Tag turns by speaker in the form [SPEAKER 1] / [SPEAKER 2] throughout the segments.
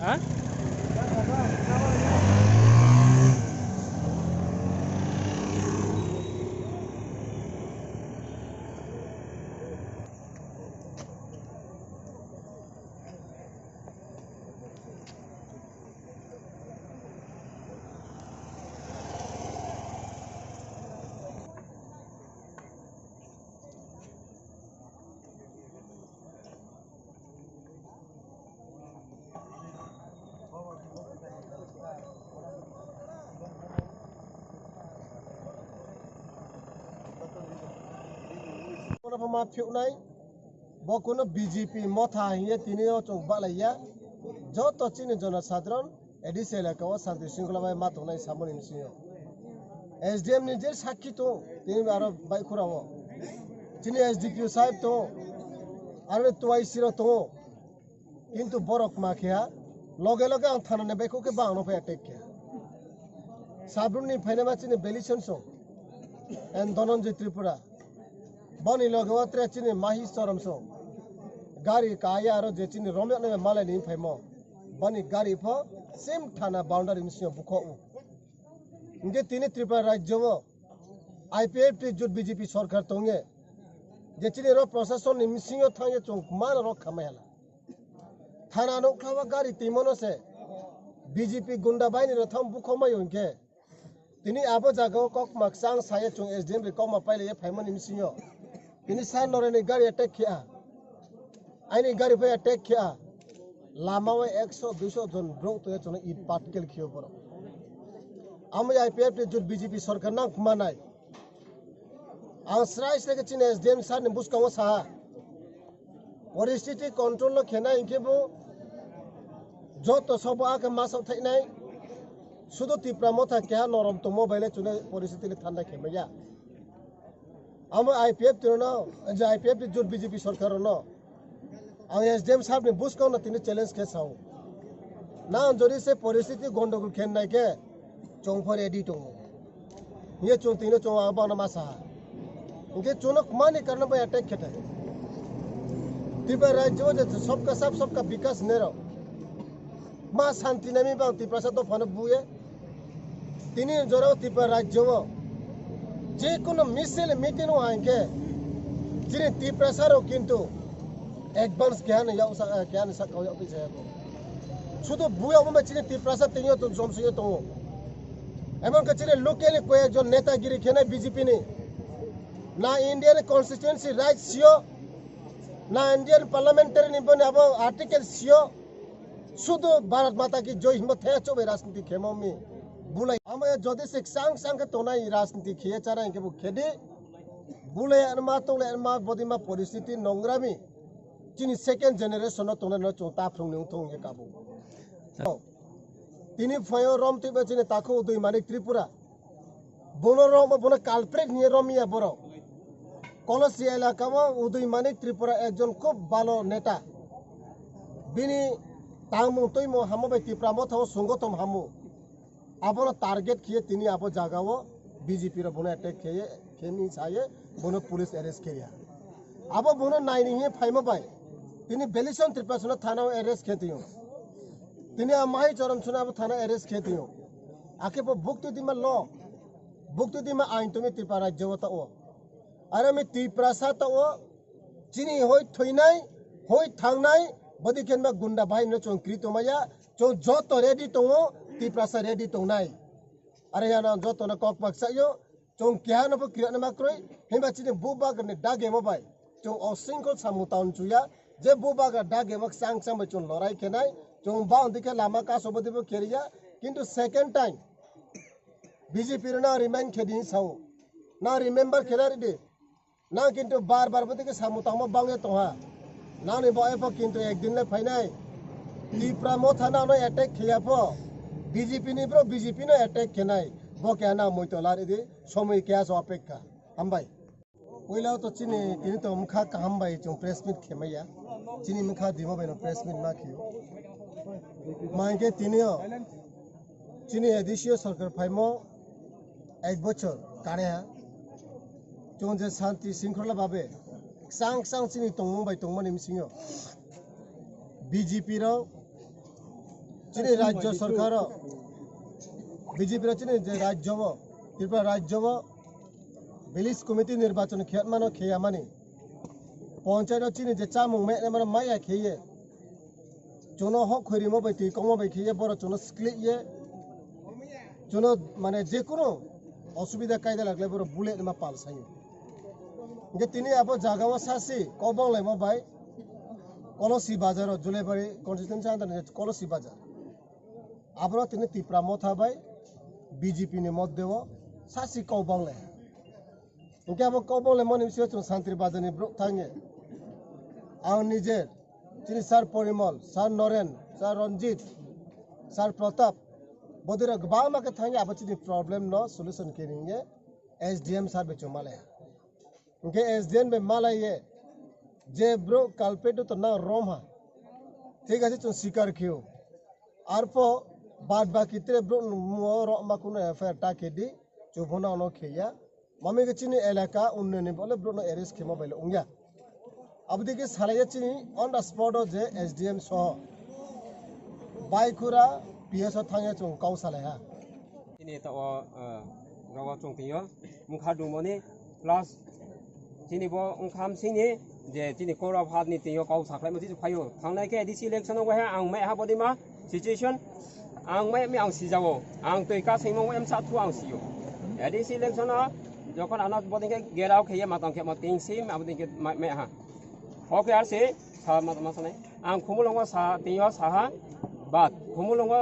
[SPEAKER 1] हाँ
[SPEAKER 2] ma phiunai bokuno BJP motha hiye tinio chung balaya joto chini jona sadron edisela ka santi singla bai matonai samoni misiyo SDM নিজের সাক্ষী তো তিনি আরো by করাও তিনি SDPO সাহেব তো আর তোয়াইসির তো কিন্তু বরক মাখিয়া লগে লগে আং থানানে বেকুকে বাংনো ফে অ্যাটাক কিয়া সাবরুনি ফাইনামা চিনি বেলিশন সং এন ধনঞ্জয় ত্রিপুরা बनी लगवा त्रे चिनी माही सरम सो गाड़ी काया आरो जे चिनी रोमियो ने माले नि फाइमो बनी गाड़ी फो सेम थाना बाउंड्री मिसियो बुखो इंगे तिनी त्रिपुरा राज्य वो IPF टी जुट बीजेपी सरकार तोंगे जे चिनी रो प्रशासन नि मिसियो थांगे चों मान रो खमेला थाना नो खावा गाड़ी तिमोनो से बीजेपी गुंडा बाइनी रो थम बुखो मायो इंगे तिनी आबो जागो कक मक्सांग साये चों SDM रे कम पाइले ये फाइमो नि मिसियो ini san norene gari attack kiya aini gari pe attack kiya lama we 100-200 jon brong to chona it particle khiyo poro ami IPF te jut BJP sarkar nang kumanai ang srai se ke chine SDM san ne buskawa sa পরিস্থিতি control খেনা ইনকেবো যত সব আকে মাসও থাইনাই শুধু তীব্র মথা কেয়া নরম তো মোবাইলে চুনে পরিস্থিতি ঠান্ডা খেমেয়া हम IPF तिरना जे IPF ती जुट BJP सरकार न आं SDM साहब ने बुस कौन तिने चैलेंज के साउ ना जोरी से परिस्थिति गंडगोल खेन नाय के चोंफर एडी तो ये चों तिने चों आबा न मासा इनके चोनक माने करना पे अटैक खेता है तिब्बत राज्य जे सबका सब सबका विकास नेरो मा शांति नमी बा तिब्बत सा तो फन बुए तिने जोरो तिब्बत राज्य वो जे कोनो मिसल मीटिंग आएंगे जिने ती प्रसारो किंतु एडवांस ज्ञान या ज्ञान सा कहो या पिसे शुद्ध बुया में जिने ती प्रसार तियो तो जमसियो तो एमन के जिने लोकल कोई जो नेतागिरी खेना बीजेपी ने ना इंडियन कॉन्स्टिट्यूएंसी राइट सियो ना इंडियन पार्लियामेंट्री ने बने अब आर्टिकल सियो शुद्ध भारत माता की जो हिम्मत है चो राजनीति खेमो में बुलाई हम जदि से सांग सांग तो नहीं राजनीति खिए चारा इनके खेदे बुले अनमा तो ले अनमा बदिमा परिस्थिति नंग्रामी चिनी सेकेंड जनरेशन तो न चोता फ्रंग तो ये काबू तिनी फयो रम तिबे चिनी ताको दुई मानिक त्रिपुरा बोनो रम बोनो कालप्रेट निये रमिया बरो कलसी एलाका में उदय मानिक त्रिपुरा एकजन खूब भालो नेता बिनी तामु तोइमो हामो बे त्रिपुरा मथो संगठन हामो आपनो टारगेट किए तिनी आपो जागावो बीजेपी रो बोनो अटैक किए खेमी छाये बोनो पुलिस अरेस्ट किया आपो बोनो नाइनी हे फाइमो बाय तिनी बेलिसन त्रिपुरा थाना अरेस्ट खेतियो तिनी माही चरम सुना थाना अरेस्ट खेतियो आके पो बुक्ति दिमा लो बुक्ति दिमा आइन तुमी त्रिपुरा राज्य वता ओ अरे मी त्रिपुरा सा तो ओ चिनी होय थइनाय होय थांनाय बदि केनबा गुंडा भाई न चों क्रितो माया चों जो तो रेडी तो त्रिपुरा सा रेडी तो नाय अरे याना जो तो न कक पक्सा यो चों क्या न प क्रिया न माक्रय हेबा चिनी बुबा गने डागे मोबाय चों असिंगल सामुताउन चुया जे बुबा गा डागे मक सांग सांग चों लड़ाई केनाय चों बाउ दिखे लामा का सबदिबो केरिया किंतु सेकंड टाइम बीजेपी ना रिमाइंड खेदी साउ ना रिमेंबर खेलारि दे ना किंतु बार बार बदि के सामुताउम बांगे तोहा ना ने बय प किंतु एक दिन ले फाइनाय त्रिपुरा म थाना न अटैक खिया प बीजेपी नि ब्रो बीजेपी न अटैक केनाय बो क्या ना मोइतो लारि दे समय क्या सो अपेक्षा हम भाई पहिला तो चिनी तिनी तो मुखा काम भाई चों प्रेस मीट खेमैया चिनी मुखा दिमो बेनो प्रेस मीट मा खियो मांगे तिनियो चिनी एडिसियो सरकार फाइमो एक बछर काने चों जे शांति शृंखला भाबे सांग सांग चिनी तंगमो बाय तंगमो निमसियो बीजेपी रो চিনি রাজ্য সরকার বিজেপি চিনি যে রাজ্য ত্রিপুরা রাজ্য ভিলেজ কমিটি নির্বাচন খেয়ামানো খেয়ামানি পঞ্চায়েত চিনি যে চামুং মানে মাইয়া খেয়ে চুনো হক হরিমো বাইতি কমো বাই খেয়ে বড় চুনো স্ক্লিয়ে চুনো মানে যে কোনো অসুবিধা কায়দা লাগলে বড় বুলেট মা পাল সাইয়ে যে তিনি আবো জাগাও সাসি কবং লাইমো বাই কলসি বাজার জুলেবাড়ি কনস্টিটিউন্সি আন্দার কলসি বাজার আবার তিনি ত্রিপুরা মথাবাই বিজেপি नि मध्येव सासी कौबंले इनके अब कौबंले मन विषय चुन शांति बाजारनि ब्रुक थांगे आं निजेर चिनि सार परिमल सार नरेन सार रंजित सार प्रताप बदिरा गोबां माके थांगे अब चिनि प्रॉब्लम न सॉल्यूशन केनिंगे एसडीएम सार बेचो माले इनके एसडीएम बे मालाये जे ब्रो कालपेट तो ना रोमा ठीक আছে चुन स्वीकार कियो आरपो बाद बाकी तेरे ब्रो मोरो माकुनो एफआईआर टाके दी चुभना नो खेया मम्मी के चिनी इलाका उन्नयन बोले ब्रो नो एरेस्ट के मोबाइल उंगया अब देखिए साले चिनी ऑन द स्पॉट जे एसडीएम सो बाइकुरा पीएस थांगे चुं काउ साले हा
[SPEAKER 1] चिनी तो रवा चुंतियो मुखा दुमोनी प्लस चिनी बो उंखाम सिनी जे चिनी कोरा भादनि तियो काउ साखलाय मथि फायो थांनाय के एडिसि इलेक्शन व आं मै हा बदिमा सिचुएशन आं मै आं सिजावो आं तैका सैमो एम साथु आं सियो एडिसि इलेक्शन जखन आना बदिके गेराव खेये मातां के मतिं सिम आबदिके मै हा ओके आर से सा मासने आं खुमुलंग सा तियो साहा बाद खुमुलंग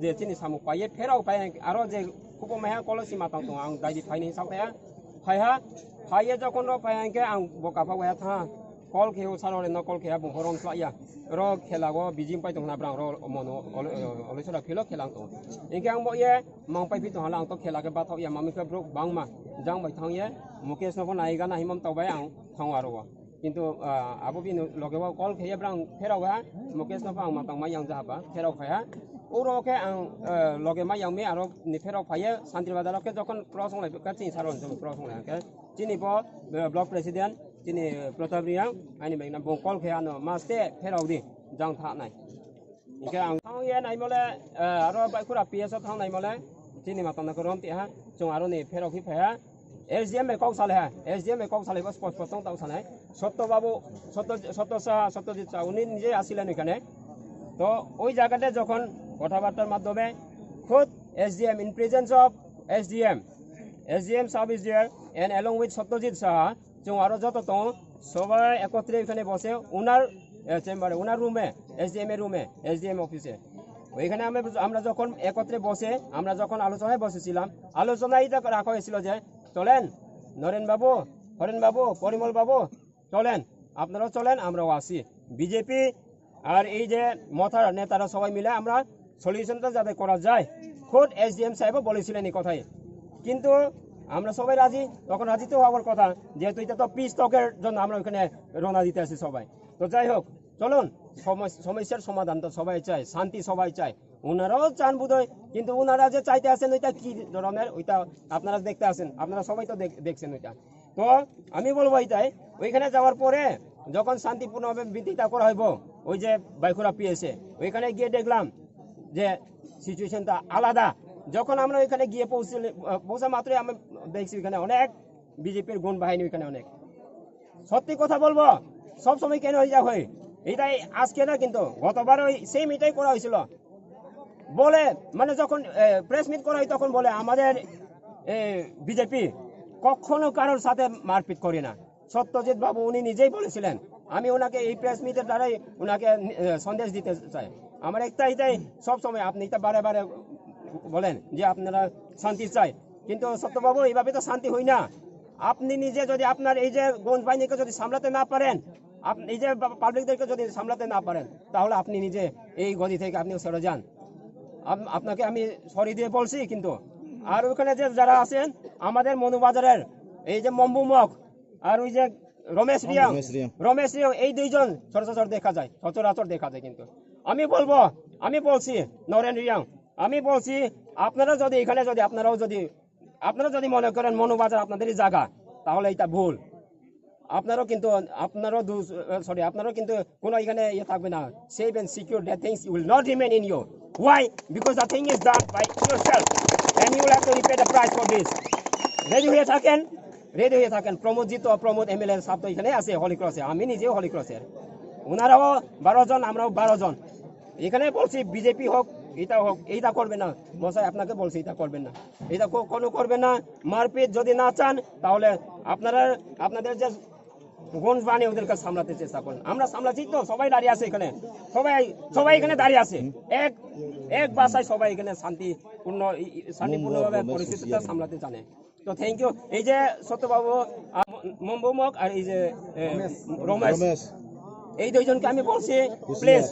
[SPEAKER 1] जे चिनि सामु पाये फेराव पाय आरो जे खुबो मैहा कलसि मातां दं आं दाइदि फाइनि सावथाया फायहा फाये जखन रो फायके आं बकाफा वया था कल खेव सारे न कल खेया बहरं स्लाया र खेलागो बिजिम पाइ दंना ब्रां र मनो अलेसरा फिलो खेलां तो इनके आं बये मां पाइ फितो हाला आं तो खेलाके बाथाव या मामिके ब्रो बांगमा जां बाय थांये मुकेश नको नायगा ना हिमम तबाय आं थांवारो किन्तु आबो बिनो लगेवा कल खेया ब्रां फेरावा मुकेश नको आं मातां मा yang जाबा फेराव फाया ओरो के आं लगे मा yang मे आरो नि फेराव फाये शान्ति बाजाराव के जखन क्रसं लाइ का चिन सारन जों क्रसं लाइ के चिनि बो ब्लक प्रेसिडेंट चिनि प्रताप रियां आनि बेना बंकल खेयानो मास्ते फेरावदि जां थानाय इनके आं थांये नाय मले आरो बाइकुरा पीएस थांनाय मले चिनि मातां नखो रमति हा जों आरो नि फेराव खि फाया एसडीएम में कौसाले है एसडीएम में कौसाले बस पस्पतों ताउसाने सत्य बाबू सत्यजित सा उनी निजे आसिलेन एखाने तो ওই জায়গাতে যখন কথাবার্তার মাধ্যমে খুদ SDM in presence of SDM সাব is there and along with Satyajit Saha जों आरो যত তো সবাই একত্রে এখানে বসে ওনার চেম্বারে ওনার রুমে এসডিএম এর রুমে এসডিএম অফিসে ওইখানে আমরা যখন একত্রে বসে আমরা যখন আলোচনায় বসেছিলাম আলোচনায় রাখা হয়েছিল যে চলেন নরেন বাবু হরেন বাবু পরিমল বাবু চলেন আপনারাও চলেন আমরাও আসি বিজেপি আর এই যে মথার নেতারা সবাই মিলে আমরা সলিউশনটা যাতে করা যায় খুদ এসডিএম সাহেবও বলেছিলেন এই কথাই কিন্তু আমরা সবাই রাজি তখন রাজি তো হওয়ার কথা যেহেতু এটা তো পিস টকের জন্য আমরা ওখানে রওনা দিতে আসি সবাই তো যাই হোক চলুন সমস্যার সমাধান তো সবাই চায় শান্তি সবাই চায় ওনারাও চান বোধহয় কিন্তু ওনারা যে চাইতে আসেন ওইটা কি ধরনের ওইটা আপনারা দেখতে আসেন আপনারা সবাই তো দেখছেন ওইটা তো আমি বলবো এইটাই ওইখানে যাওয়ার পরে যখন শান্তিপূর্ণভাবে বিধিটা করা হইব ওই যে বাইকুরা পিএসে ওইখানে গিয়ে দেখলাম যে সিচুয়েশনটা আলাদা যখন আমরা ওইখানে গিয়ে পৌঁছা মাত্রই আমি দেখছি ওইখানে অনেক বিজেপির গুণ বাহিনী ওইখানে অনেক সত্যি কথা বলবো সব সময় কেন হয়ে যায় এইটাই আজকে না কিন্তু গতবার ওই সেম এটাই করা হয়েছিল বলে মানে যখন প্রেস মিট করা হয় তখন বলে আমাদের বিজেপি কখনো কারোর সাথে মারপিট করে না সত্যজিৎ বাবু উনি নিজেই বলেছিলেন আমি ওনাকে এই প্রেস মিটের দ্বারাই ওনাকে সন্দেশ দিতে চাই আমার এটাই সব সময় আপনি এটা বারে বারে বলেন যে আপনারা শান্তি চাই কিন্তু সত্যবাবু এইভাবে তো শান্তি হয় না আপনি নিজে যদি আপনার এই যে গঞ্জ বাহিনীকে যদি সামলাতে না পারেন আপনি এই যে পাবলিকদেরকে যদি সামলাতে না পারেন তাহলে আপনি নিজে এই গদি থেকে আপনি সরে যান আপনাকে আমি সরি দিয়ে বলছি কিন্তু আর ওখানে যে যারা আছেন আমাদের মনুবাজারের এই যে মম্বুমক আর ওই যে রমেশ রিয়াং এই দুইজন সচরাচর দেখা যায় কিন্তু আমি বলছি নরেন রিয়াং আমি বলছি আপনারা যদি এখানে যদি আপনারা যদি মনে করেন মনুবাজার আপনাদেরই জায়গা তাহলে এটা ভুল আপনারাও কিন্তু আপনারাও কিন্তু কোনো এখানে ইয়ে থাকবে না save and secure that things will not remain in you why because the thing is done by yourself and you will have to repay the price for this ready হয়ে থাকেন প্রমোদ এমএলএ সাহেব তো এখানে আছে হলি ক্রসে আমি নিজেও হলি ক্রসের ওনারাও 12 জন আমরাও 12 জন এখানে বলছি বিজেপি হোক এইটা করবে না মশাই আপনাকে বলছি এটা করবেন না এটা কোনো করবেন না মারপিট যদি না চান তাহলে আপনাদের যে গঞ্জ বানিয়ে ওদেরকে সামলাতে চেষ্টা করেন আমরা সামলাচ্ছি তো সবাই দাঁড়িয়ে আছে এখানে সবাই এখানে দাঁড়িয়ে আছে এক বাসায় সবাই এখানে শান্তিপূর্ণভাবে পরিস্থিতিটা সামলাতে জানে তো থ্যাংক ইউ এই যে সত্যবাবু মম্বুমক আর এই যে রমেশ এই দুইজনকে আমি বলছি প্লিজ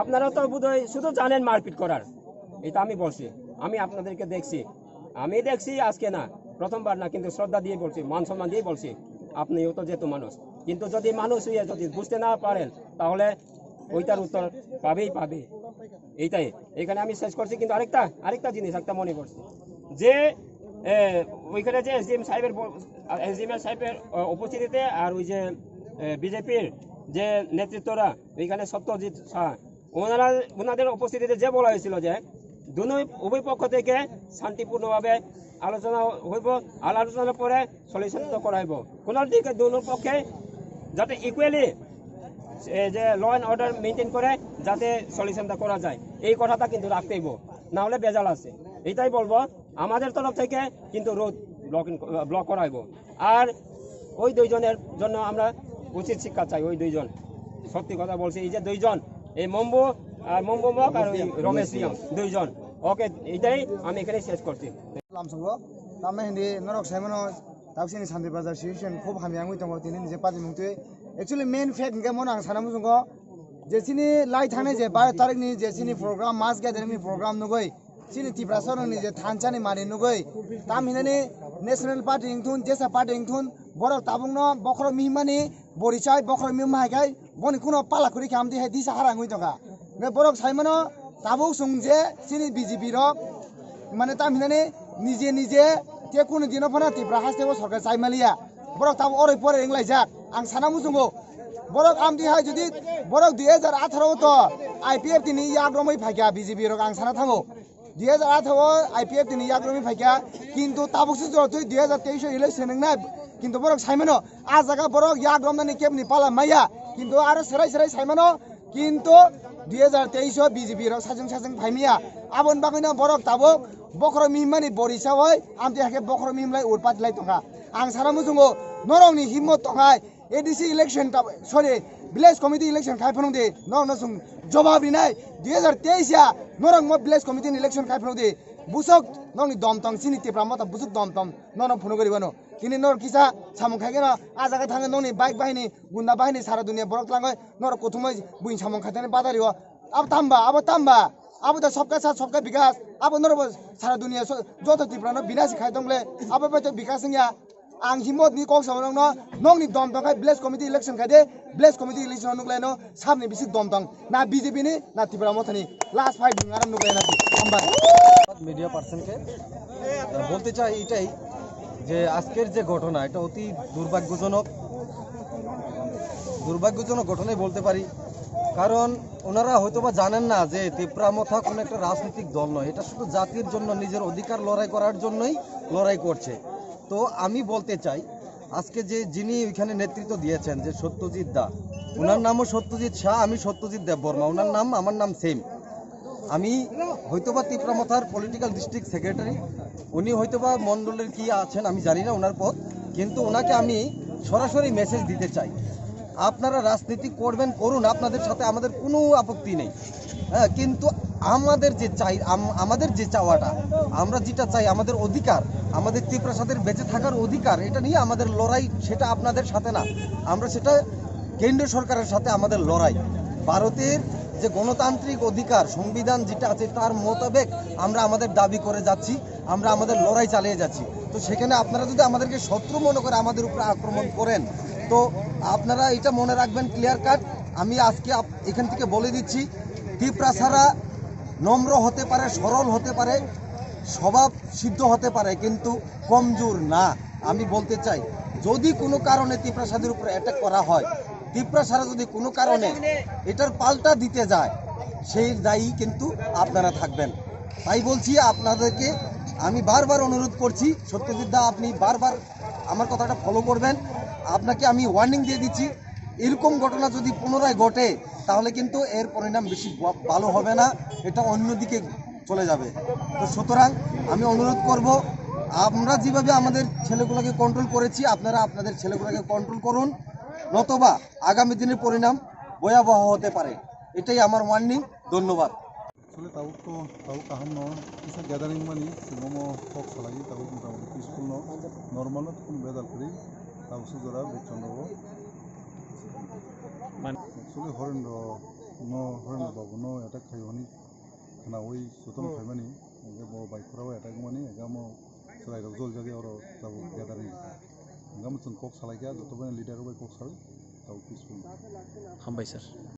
[SPEAKER 1] আপনারা তো বোধহয় শুধু জানেন মারপিট করার এটা আমি বলছি আমি আপনাদেরকে দেখছি আজকে না প্রথমবার না কিন্তু শ্রদ্ধা দিয়ে বলছি মান সম্মান দিয়ে বলছি আপনিও তো যেহেতু মানুষ কিন্তু যদি মানুষ হয়ে যদি বুঝতে না পারেন তাহলে ওইটার উত্তর পাবে এইটাই এখানে আমি শেষ করছি কিন্তু আরেকটা জিনিস একটা মনে করছি যে ওইখানে যে এসডিএম সাহেবের উপস্থিতিতে আর ওই যে বিজেপির যে নেতৃত্বরা ওইখানে সত্যজিৎ শাহ ওনাদের উপস্থিতিতে যে বলা হয়েছিল যে উভয় পক্ষ থেকে শান্তিপূর্ণভাবে আলোচনা হইব আলোচনার পরে সলিউশন তো করা হইব কোন দিকে দুনো পক্ষে যাতে ইকুয়ালি যে ল অ্যান্ড অর্ডার মেনটেন করে যাতে সলিউশনটা করা যায় এই কথাটা কিন্তু রাখতেইব না হলে বেজাল আছে এটাই বলবো আমাদের তরফ থেকে কিন্তু রোড ব্লক করা হইব আর ওই দুইজনের জন্য আমরা উচিত শিক্ষা চাই ওই দুইজন সত্যি কথা বলছি এই যে দুইজন এই মম্বুমক আর ওই রমেশ রিয়াম দুইজন ওকে এইটাই আমি এখানে শেষ করছি
[SPEAKER 3] তামে হিন্দি নরক সাইমনো দাউसिनि শান্তি বাজার সিচুয়েশন খুব হামিয়াঙ্গুই দङ তিনি নিজে পাজি মুंगतुय एक्चुअली मेन फैक्ट के मन आं सानामु जोंगो जेसिनि लाई थाने जे 12 तारिख नि जेसिनि प्रोग्राम मास गैदरिंग नि प्रोग्राम नुगै सिनि तिब्रासर नि जे थानचानि मानि नुगै ताम हिनानि नेशनल पार्टी इंथुन जेसा पार्टी इंथुन बरक ताबुंनो बखर मिहिमानि बरिचाय बखर मिहिमाहाय बनि कुनो पालाखुरि खामदि हे दिसा हारांगुइ दङा ने बरक साइमनो ताबुक सुंजे सिनि बीजेपी रक माने ताम हिनानि निजे ते कुनो दिनो फना तिब्रा हास्तेबो सरकार चाइमालिया बरक ताबु ओरै परे इंलाइजाक आं सानामु जोंगो बरक आमदि हाय जुदि बरक 2018 तो आईपीएफ तिनि याग्रमै फाइगा बीजेपी रक आं साना थांगो 2018 आईपीएफ तिनि याग्रमै फाइगा किन्तु ताबुकसो जरतुय 2023 इलेक्शन नंगना किन्तु बरक साइमानो आ जागा बरक याग्रमनानि केबनि पाला माया किन्तु आरो सेराय साइमानो किन्तु 2023 बीजेपी रक साजों फाइमिया आबन बागैनो बरक ताबो बखर मिहिमानि बरिसावै आमदि हाके बखर मिहिमलाय उरपातलाय दङा आं सानामु जोंगो नरंनि हिम्मत दङाय एडीसी इलेक्शन सरी विलेज कमिटी इलेक्शन खाइफोरं दे नरं सुं जवाब दिनाय 2023 या नरं म विलेज कमिटी इलेक्शन खाइफोरं दे बुसक नरंनि दमतम सिनि तेप्रा मत बुसक दमतम नरं फुनो गरिबानो किनि नर किसा सामु खाइगेन आजागा थाङे नरनि बाइक बाहिनी गुन्दा बाहिनी सारा दुनिया बरक लाङै नर कोथुमै बुइन सामु खाइताने बादारियो अब ताम्बा अब त सबका साथ सबका विकास अब नर सारा दुनिया जत तिप्रानो विनाशी खाइदंले अब बे विकास या आं हिम्मत नि कौ सामनो नंनि दम दंखाय विलेज कमिटी इलेक्शन खाइदे विलेज कमिटी इलेक्शन नुग्लायनो सामने बिसि दम दं ना बीजेपी नि ना तिप्रा मथनि लास्ट फाइट दिंगारा नुग्लायना हामबाय
[SPEAKER 4] মিডিয়া পার্সনকে বলতে চাই এটাই যে আজকের যে ঘটনা এটা অতি দুর্ভাগ্যজনক ঘটনাই বলতে পারি কারণ ওনারা হয়তোবা জানেন না যে তিপ্রামথা কোনো একটা রাজনৈতিক দল নয় এটা শুধু জাতির জন্য নিজের অধিকার লড়াই করার জন্যই লড়াই করছে তো আমি বলতে চাই আজকে যিনি ওইখানে নেতৃত্ব দিয়েছেন যে সত্যজিৎ দা ওনার নামও সত্যজিৎ শাহ আমি সত্যজিৎ দেববর্মা ওনার নাম আমার নাম সেম আমি হয়তোবা তিপ্রামথার পলিটিক্যাল ডিস্ট্রিক্ট সেক্রেটারি উনি হয়তোবা মণ্ডলের কি আছেন আমি জানি না ওনার পদ কিন্তু ওনাকে আমি সরাসরি মেসেজ দিতে চাই আপনারা রাজনীতি করুন আপনাদের সাথে আমাদের কোনো আপত্তি নেই হ্যাঁ কিন্তু আমাদের যে চাওয়াটা আমরা যেটা চাই আমাদের অধিকার আমাদের তিপ্রাসাদের বেঁচে থাকার অধিকার এটা নিয়ে আমাদের লড়াই সেটা আপনাদের সাথে না আমরা সেটা কেন্দ্রীয় সরকারের সাথে আমাদের লড়াই ভারতের যে গণতান্ত্রিক অধিকার সংবিধান যেটা আছে তার মোতাবেক আমরা আমাদের দাবি করে যাচ্ছি আমরা আমাদের লড়াই চালিয়ে যাচ্ছি তো সেখানে আপনারা যদি আমাদেরকে শত্রু মনে করে আমাদের উপরে আক্রমণ করেন তো আপনারা এটা মনে রাখবেন ক্লিয়ার কাট আমি আজকে এখান থেকে বলে দিচ্ছি তিপ্রাসারা নম্র হতে পারে সরল হতে পারে স্বভাব সিদ্ধ হতে পারে কিন্তু কমজোর না আমি বলতে চাই যদি কোনো কারণে তিপ্রাসাদের উপরে অ্যাটাক করা হয়, তিপ্রাসারা যদি কোনো কারণে এটার পাল্টা দিতে যায়, সেই দায়ী কিন্তু আপনারা থাকবেন। তাই বলছি আপনাদেরকে, আমি বারবার অনুরোধ করছি, সত্যজিৎ দা আপনি বারবার আমার কথাটা ফলো করবেন। আপনাকে আমি ওয়ার্নিং দিয়ে দিচ্ছি, এরকম ঘটনা যদি পুনরায় ঘটে তাহলে কিন্তু এর পরিণাম বেশি ভালো হবে না, এটা অন্যদিকে চলে যাবে। তো সুতরাং আমি অনুরোধ করব, আমরা যেভাবে আমাদের ছেলেগুলোকে কন্ট্রোল করেছি আপনারা আপনাদের ছেলেগুলোকে কন্ট্রোল করুন, নতবা আগামী দিনের পরিণাম ভয়াবহ হতে পারে। এটাই আমার ওয়ার্নিং। ধন্যবাদ।
[SPEAKER 5] আসলে তাও কাহাম ন কিছু গ্যাদারিং মানি সুগম কক সালাগি তাও মোটামুটি পিসফুল ন নর্মাল কোনো বেদাল করি তাও সুজরা বেচন্দ্র একচুয়ালি হরেন্দ্র বাবু ন অ্যাটাক খাইবানি না ওই সুতন খাইবানি বাইকফोराव অ্যাটাক মানি এগামো সেলাইরাव জল জাগে আর তাও গ্যাদারিং এগামো जों কক সালাইকা যতবানি লিডার বাই কক সালাই তাও পিসফুল
[SPEAKER 6] हामबाय सार।